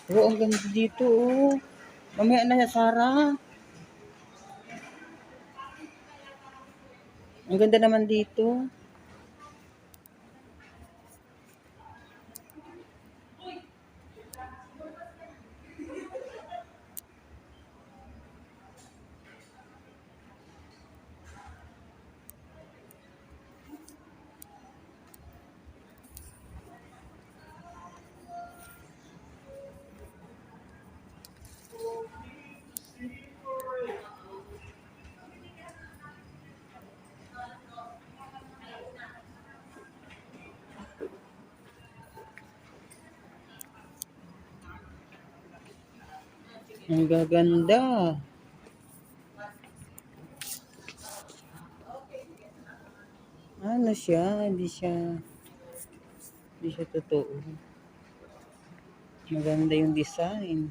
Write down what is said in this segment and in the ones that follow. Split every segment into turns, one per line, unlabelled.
Oh, ang ganda dito, oh. Mamaya na, Sarah. Ang ganda naman dito. Ang gaganda. Ano siya? Hindi siya totoo. Maganda yung design.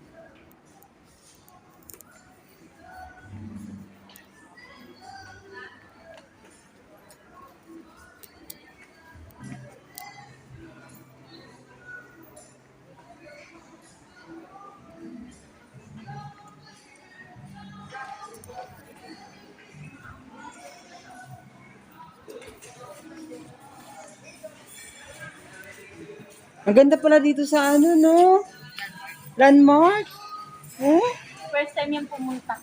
Ang ganda pala dito sa ano, no? Landmark? Eh?
First time yung pumunta.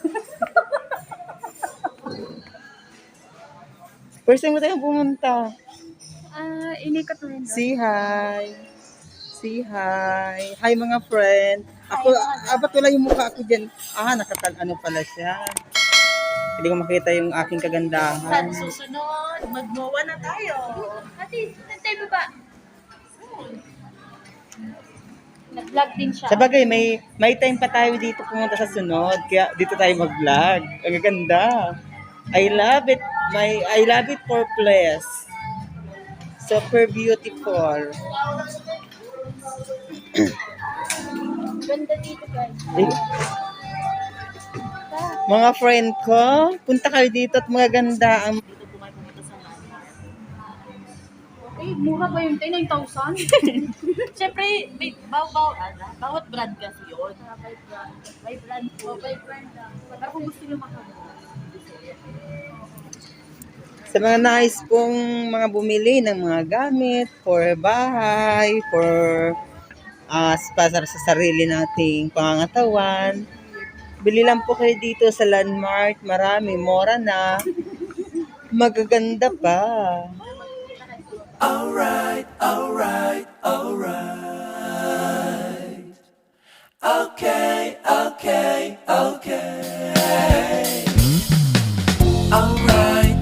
First time mo tayong pumunta.
Inikot mo yun.
Say hi. Say hi. Hi mga friend. Ako, ba't wala yung mukha ako dyan? Ano pala siya. Hindi ko makita yung aking kagandahan.
Sa susunod, mag-MOA na tayo. Ate, nantay mo ba? Nag-vlog din siya.
Sabagay, may time pa tayo dito pumunta sa sunod. Kaya dito tayo mag-vlog. Ang ganda. I love it. I love it for place. Super beautiful.
Ganda dito, guys.
Mga friend ko, punta kayo dito at maganda ang...
Dito po kayo pumunta sa landmark. Okay, mura ba yung 9,000? Siyempre, bawat brand kasi yun. By brand po. By brand lang. Pero kung gusto nyo makakuha.
Sa mga nais pong mga bumili ng mga gamit for bahay, for para sa sarili nating pangangatawan, bili lang po kayo dito sa Landmark. Marami, mura na. Magaganda pa.
Alright. Okay. Alright.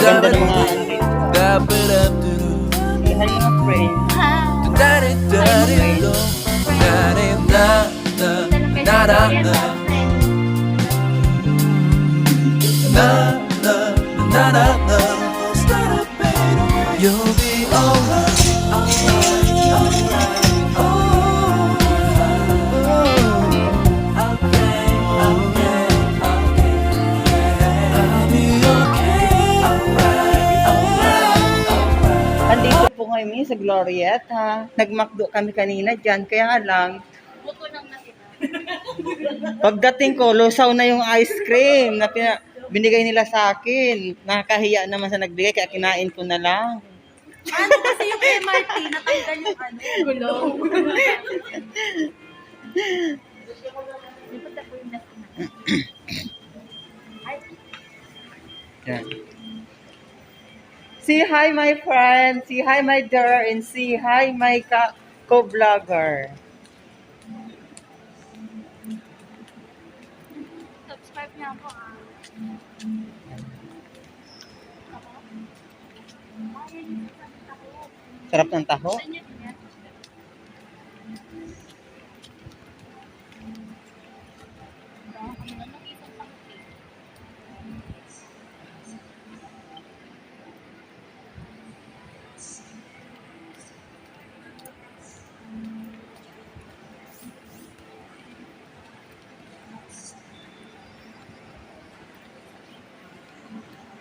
Maganda ng mga hi mga friend.
You'll be alright.
Andito po ngayon sa Glorieta. Nagmakdo kami kanina dyan. Kaya lang,
Buto lang na sila.
pagdating ko, lusaw na yung ice cream na binigay nila sa akin. Nakakahiya naman sa nagbigay, kaya kinain ko na lang.
Ano kasi yung MRT, natanggal yung ano, gulong. Di ba tapo yung nasa Ay,
Yan. Say hi, my friend. Say hi, my dear. And say hi, my co-vlogger.
subscribe niya ako ah.
Sarap ng taho.
Saan niya din yan?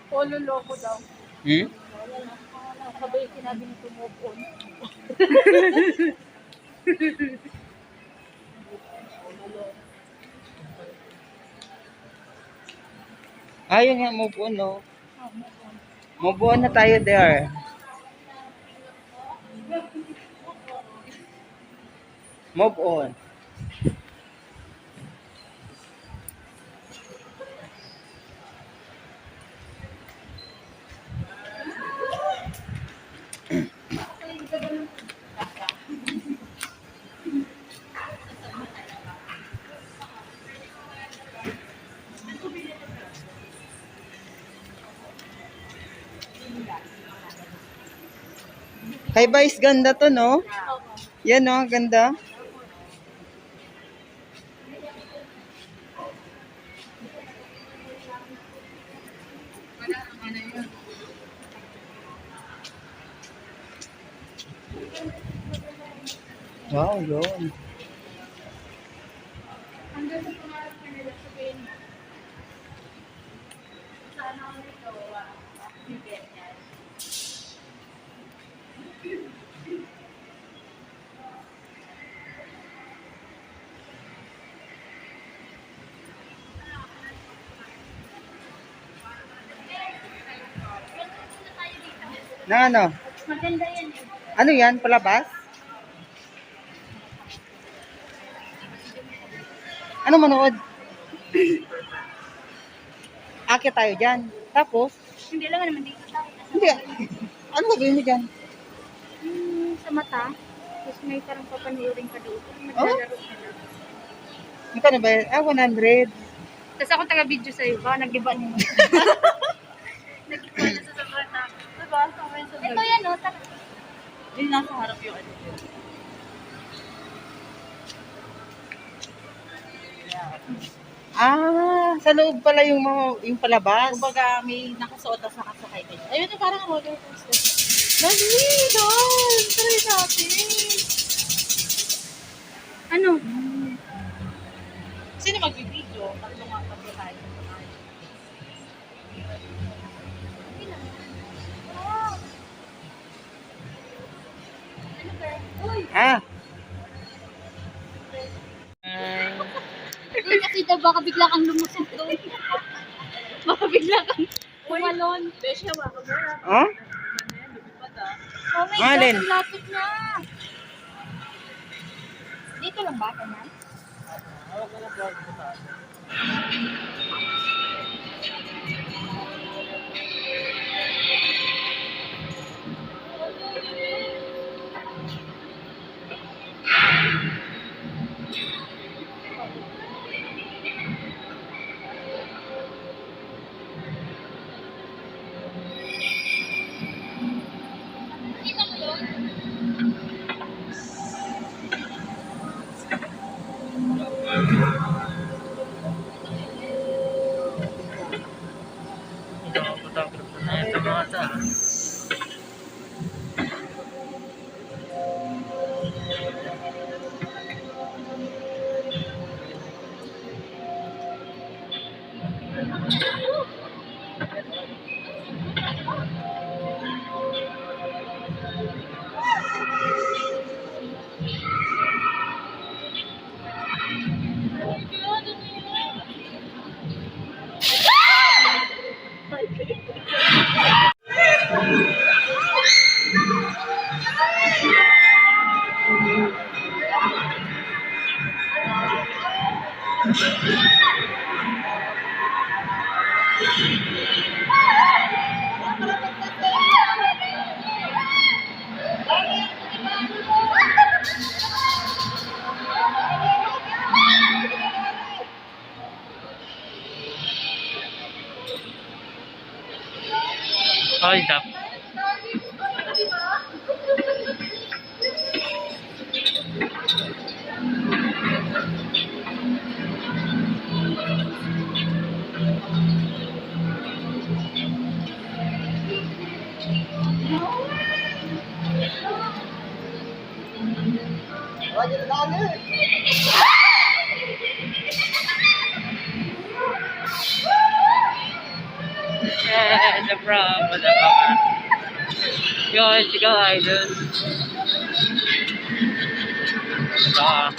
Polo loko daw.
Hmm?
Sabay sinabi ni move on.
Ayun nga, move on, no? Move on na tayo there. Move on. Kay Vice, ganda to, no? Yan, no? Ganda. Wow, yun.
Hanggang sa pangarap ko nila sabihin mo. Sana ako nito, you get that.
Na ano?
Maganda yan eh.
Ano yan? Palabas? Ano manood? Akit tayo dyan. Tapos,
Hindi lang naman dito tayo.
hindi. Ano gagawin mo dyan?
Sa mata. Tapos may parang papanoorin ka doon. Maglalaro ka lang.
Magkano ba? 100.
Tapos ako taga-video sa'yo ba? Nag-iba niyo. Nag-iba na sa sobrang na. Diba? Ito yan o. Yung nasa harap yung ano.
Sa loob pala yung palabas.
Kumbaga may nakasuot na sa kasakay ka. Ayun yung parang roller coaster. Dali! Doon! Try natin! Ano? Sino mag-video? Tatlo tayo. Uy!
Ah.
Uy, kasi daw baka bigla kang lumusot doon. Baka bigla kang umalon. Besya, baka mo.
Oh?
Oh my
Alin?
God, ang lapit na. Dito lang ba, kanan? Kita mo yun?
Hold up. Yeah, the problem, the problem. Guys, ikaw idol. Ah,